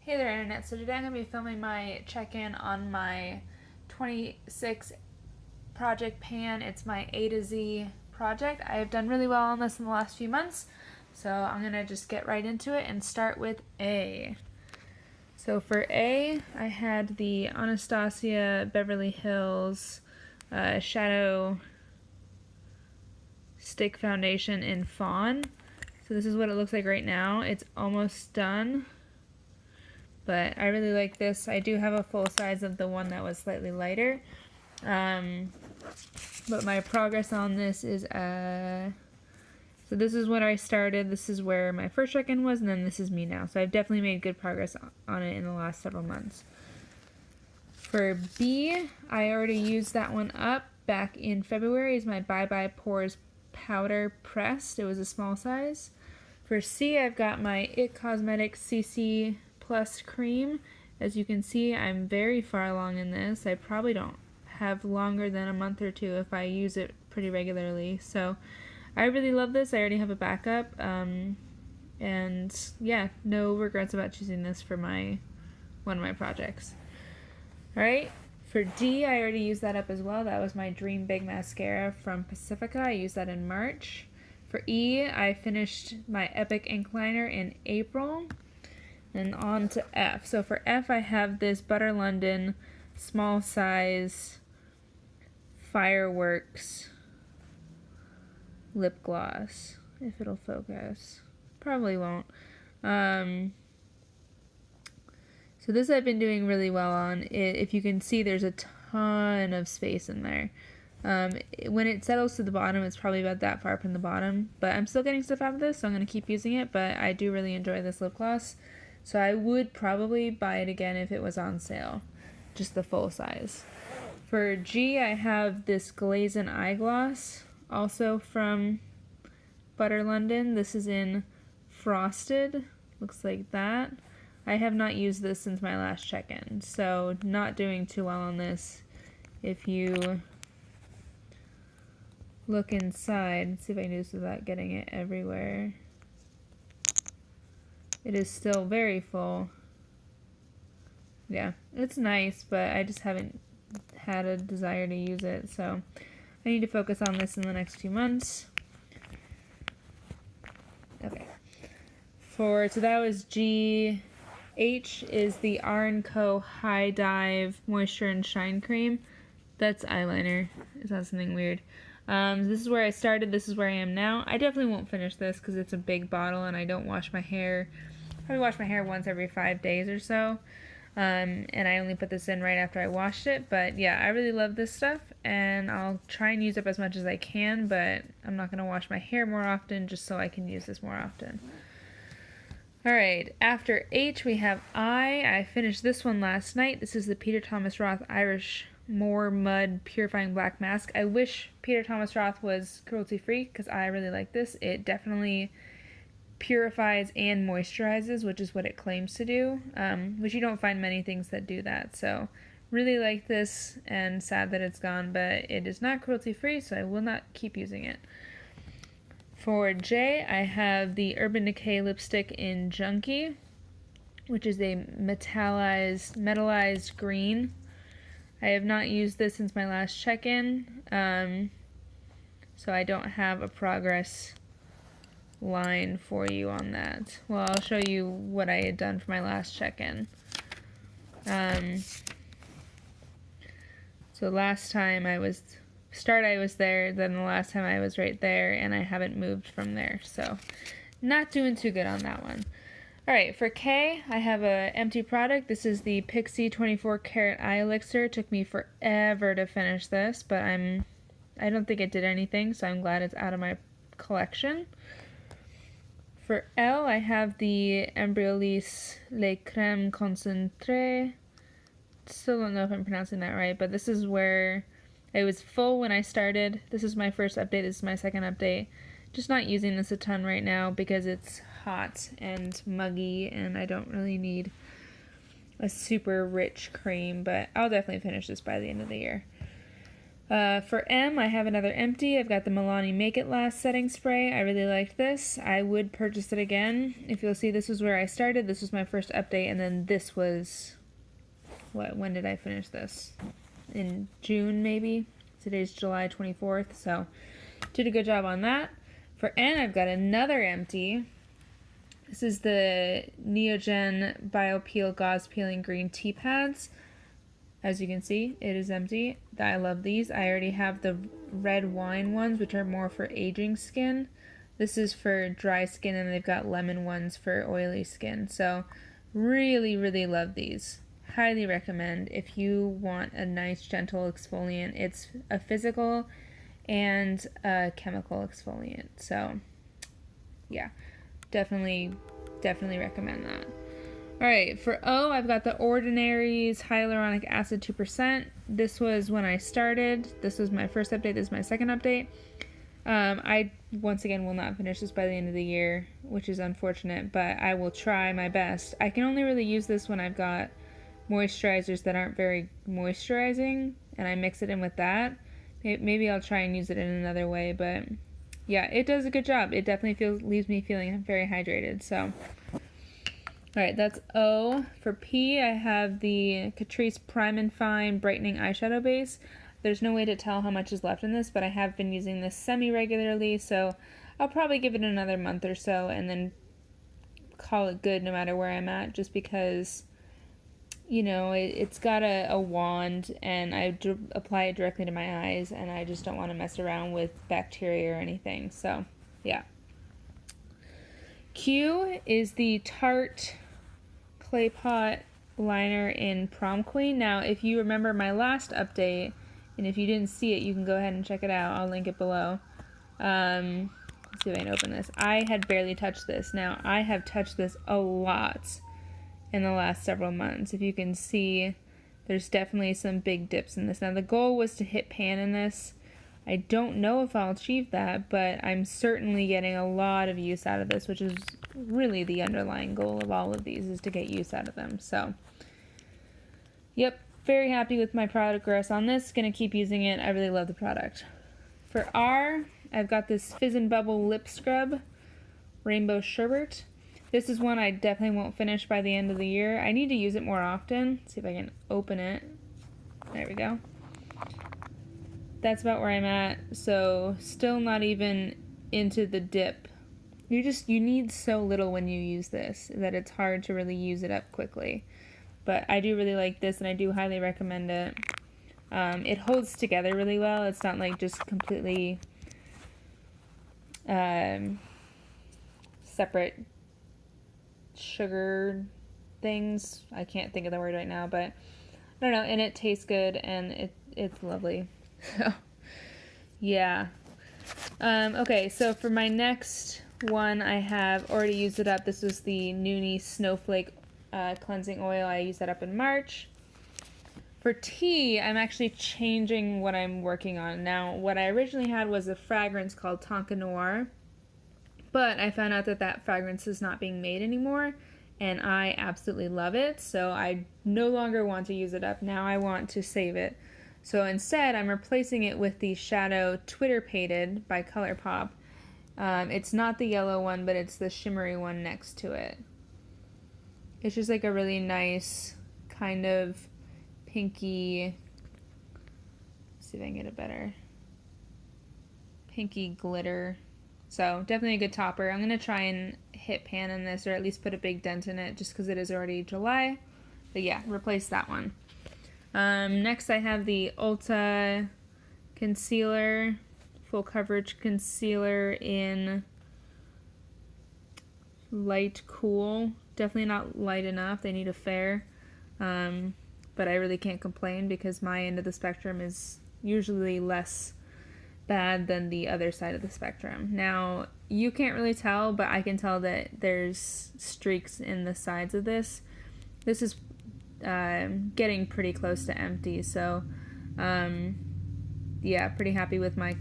Hey there, Internet. So today I'm going to be filming my check-in on my 26 project pan. It's my A to Z project. I have done really well on this in the last few months, so I'm going to just get right into it and start with A. So for A, I had the Anastasia Beverly Hills Shadow Stick Foundation in Fawn. So this is what it looks like right now. It's almost done. But I really like this. I do have a full size of the one that was slightly lighter. But my progress on this is, so this is what I started. This is where my first check-in was, and then this is me now. So I've definitely made good progress on it in the last several months. For B, I already used that one up back in February. It's my Bye Bye Pores Powder Pressed. It was a small size. For C, I've got my IT Cosmetics CC Plus cream. As you can see, I'm very far along in this. I probably don't have longer than a month or two if I use it pretty regularly. So I really love this. I already have a backup. And yeah, no regrets about choosing this for one of my projects. Alright, for D, I already used that up as well. That was my Dream Big Mascara from Pacifica. I used that in March. For E, I finished my Epic Ink Liner in April. And on to F. So for F, I have this Butter London small size Fireworks lip gloss. If it'll focus. Probably won't. So this I've been doing really well on. If you can see, there's a ton of space in there. When it settles to the bottom, it's probably about that far from the bottom. But I'm still getting stuff out of this, so I'm going to keep using it. But I do really enjoy this lip gloss. So I would probably buy it again if it was on sale, just the full size. For G, I have this Glazen Eye Gloss, also from Butter London. This is in Frosted, looks like that. I have not used this since my last check-in, so not doing too well on this. If you look inside, see if I can do this without getting it everywhere. It is still very full. Yeah, it's nice, but I just haven't had a desire to use it, so I need to focus on this in the next few months. Okay. So that was G. H is the R & Co. High Dive Moisture and Shine Cream. That's eyeliner. Is that something weird? This is where I started. This is where I am now. I definitely won't finish this because it's a big bottle and I don't wash my hair. I probably wash my hair once every 5 days or so. And I only put this in right after I washed it. But yeah, I really love this stuff. And I'll try and use up as much as I can. But I'm not going to wash my hair more often just so I can use this more often. Alright, after H we have I. I finished this one last night. This is the Peter Thomas Roth Irish Moor Mud Purifying Black Mask. I wish Peter Thomas Roth was cruelty-free because I really like this. It definitely purifies and moisturizes, which is what it claims to do, which you don't find many things that do that. So really like this and sad that it's gone, but it is not cruelty-free, so I will not keep using it. For J, I have the Urban Decay lipstick in Junkie, which is a metallized green. I have not used this since my last check-in, so I don't have a progress line for you on that. Well, I'll show you what I had done for my last check-in. So last time I was there, then the last time I was right there, and I haven't moved from there, so not doing too good on that one. Alright, for K, I have a empty product. This is the Pixi 24 Karat Eye Elixir. It took me forever to finish this, but I don't think it did anything, so I'm glad it's out of my collection. For L, I have the Embryolisse Le Crème Concentré. Still don't know if I'm pronouncing that right, but this is where it was full when I started. This is my first update. This is my second update. Just not using this a ton right now because it's hot and muggy and I don't really need a super rich cream, but I'll definitely finish this by the end of the year. For M, I have another empty. I've got the Milani Make It Last setting spray. I really liked this. I would purchase it again. If you'll see, this was where I started. This was my first update, and then this was... when did I finish this? In June, maybe? Today's July 24th, so did a good job on that. For N, I've got another empty. This is the Neogen BioPeel Gauze Peeling Green Tea Pads. As you can see, it is empty. I love these. I already have the red wine ones, which are more for aging skin. This is for dry skin, and they've got lemon ones for oily skin. So really, really love these. Highly recommend if you want a nice, gentle exfoliant. It's a physical and a chemical exfoliant. So yeah, definitely recommend that. Alright, for O, I've got the Ordinary's Hyaluronic Acid 2%. This was when I started. This was my first update. This is my second update. I, once again, will not finish this by the end of the year, which is unfortunate, but I will try my best. I can only really use this when I've got moisturizers that aren't very moisturizing, and I mix it in with that. Maybe I'll try and use it in another way, but yeah, it does a good job. It definitely leaves me feeling very hydrated, so... Alright, that's O. For P, I have the Catrice Prime and Fine Brightening Eyeshadow Base. There's no way to tell how much is left in this, but I have been using this semi-regularly, so I'll probably give it another month or so and then call it good no matter where I'm at, just because, you know, it's got a wand, and I apply it directly to my eyes, and I just don't want to mess around with bacteria or anything, so, yeah. Q is the Tarte Clay Pot Liner in Prom Queen. Now, if you remember my last update, and if you didn't see it, you can go ahead and check it out. I'll link it below. Let's see if I can open this. I had barely touched this. Now, I have touched this a lot in the last several months. If you can see, there's definitely some big dips in this. Now, the goal was to hit pan in this. I don't know if I'll achieve that, but I'm certainly getting a lot of use out of this, which is really the underlying goal of all of these, is to get use out of them. So, yep, very happy with my progress on this. Gonna keep using it. I really love the product. For R, I've got this Fizz and Bubble Lip Scrub Rainbow Sherbet. This is one I definitely won't finish by the end of the year. I need to use it more often. Let's see if I can open it. There we go. That's about where I'm at, so still not even into the dip. You need so little when you use this that it's hard to really use it up quickly. But I do really like this, and I do highly recommend it. It holds together really well. It's not like just completely separate sugar things. I can't think of the word right now, but I don't know, and it tastes good, and it's lovely. So, yeah. Okay, so for my next one, I have already used it up. This was the Noonie Snowflake Cleansing Oil. I used that up in March. For T, I'm actually changing what I'm working on. Now, what I originally had was a fragrance called Tonka Noir, but I found out that fragrance is not being made anymore, and I absolutely love it, so I no longer want to use it up. Now I want to save it. So instead, I'm replacing it with the Shadow Twitter Pated by ColourPop. It's not the yellow one, but it's the shimmery one next to it. It's just like a really nice kind of pinky, let's see if I can get it better, pinky glitter. So definitely a good topper. I'm going to try and hit pan in this, or at least put a big dent in it, just because it is already July. But yeah, replace that one. Next I have the Ulta Concealer, Full Coverage Concealer in Light Cool. Definitely not light enough. They need a fair. But I really can't complain because my end of the spectrum is usually less bad than the other side of the spectrum. Now, you can't really tell, but I can tell that there's streaks in the sides of this. This is getting pretty close to empty, so yeah, pretty happy with my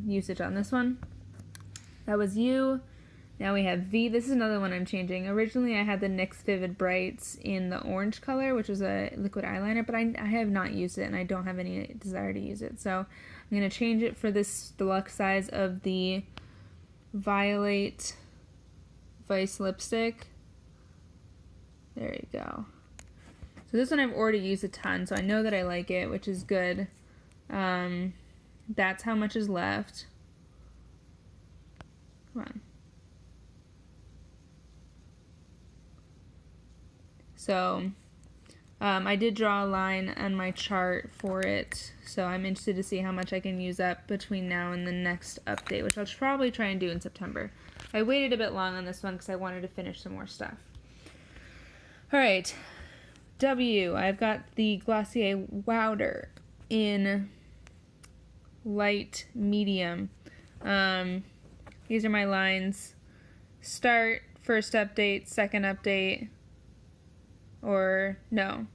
usage on this one. That was U. Now we have V. This is another one I'm changing. Originally I had the NYX Vivid Brights in the orange color, which was a liquid eyeliner, but I have not used it and I don't have any desire to use it. So I'm going to change it for this deluxe size of the Violet Vice lipstick. There you go. So this one I've already used a ton, so I know that I like it, which is good. That's how much is left. Come on. So I did draw a line on my chart for it, so I'm interested to see how much I can use up between now and the next update, which I'll probably try and do in September. I waited a bit long on this one because I wanted to finish some more stuff. Alright, W. I've got the Glossier Wowder in light medium. These are my lines. Start, first update, second update, or no,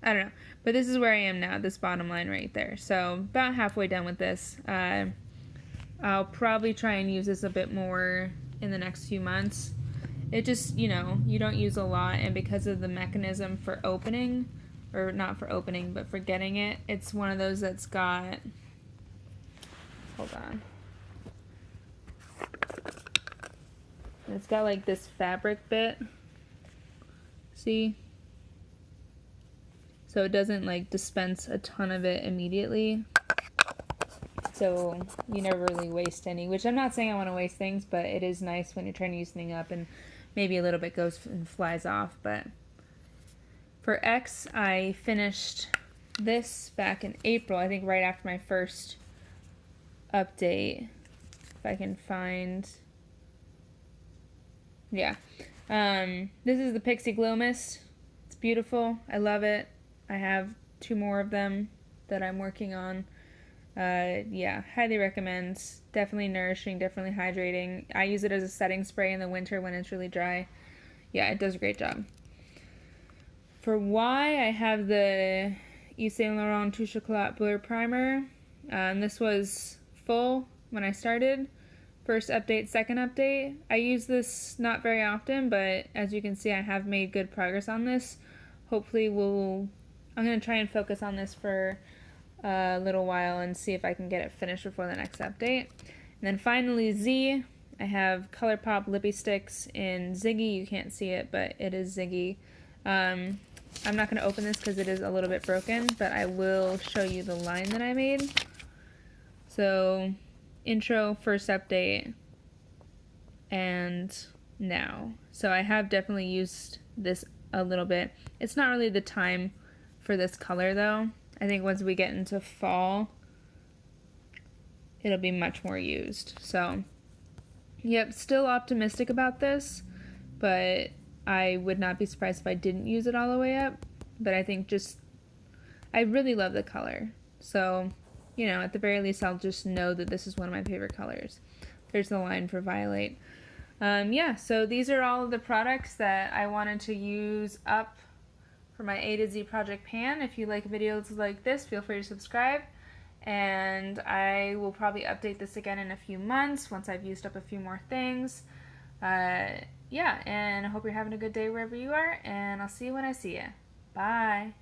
I don't know, but this is where I am now, this bottom line right there. So about halfway done with this. I'll probably try and use this a bit more in the next few months. It just, you know, you don't use a lot, and because of the mechanism for opening, or not for opening, but for getting it, it's one of those that's got, hold on, it's got like this fabric bit. See? So it doesn't like dispense a ton of it immediately. So you never really waste any, which I'm not saying I want to waste things, but it is nice when you're trying to use something up and maybe a little bit goes and flies off. But for X, I finished this back in April, I think right after my first update. If I can find, yeah. This is the Pixie Glow Mist. It's beautiful. I love it. I have 2 more of them that I'm working on. Yeah, highly recommend. Definitely nourishing, definitely hydrating. I use it as a setting spray in the winter when it's really dry. Yeah, it does a great job. For Y, I have the Yves Saint Laurent Touche Chocolat Blur Primer. This was full when I started. First update, second update. I use this not very often, but as you can see, I have made good progress on this. Hopefully I'm going to try and focus on this for a little while and see if I can get it finished before the next update. And then finally Z, I have ColourPop Lippy Sticks in Ziggy. You can't see it, but it is Ziggy. I'm not going to open this because it is a little bit broken, but I will show you the line that I made. So intro, first update, and now. So I have definitely used this a little bit. It's not really the time for this color though. I think once we get into fall, it'll be much more used. So, yep, still optimistic about this, but I would not be surprised if I didn't use it all the way up. But I think I really love the color. So, you know, at the very least, I'll just know that this is one of my favorite colors. There's the line for Violet. Yeah, so these are all of the products that I wanted to use up for my A to Z Project Pan. If you like videos like this, feel free to subscribe. And I will probably update this again in a few months once I've used up a few more things. Yeah, and I hope you're having a good day wherever you are, and I'll see you when I see you. Bye.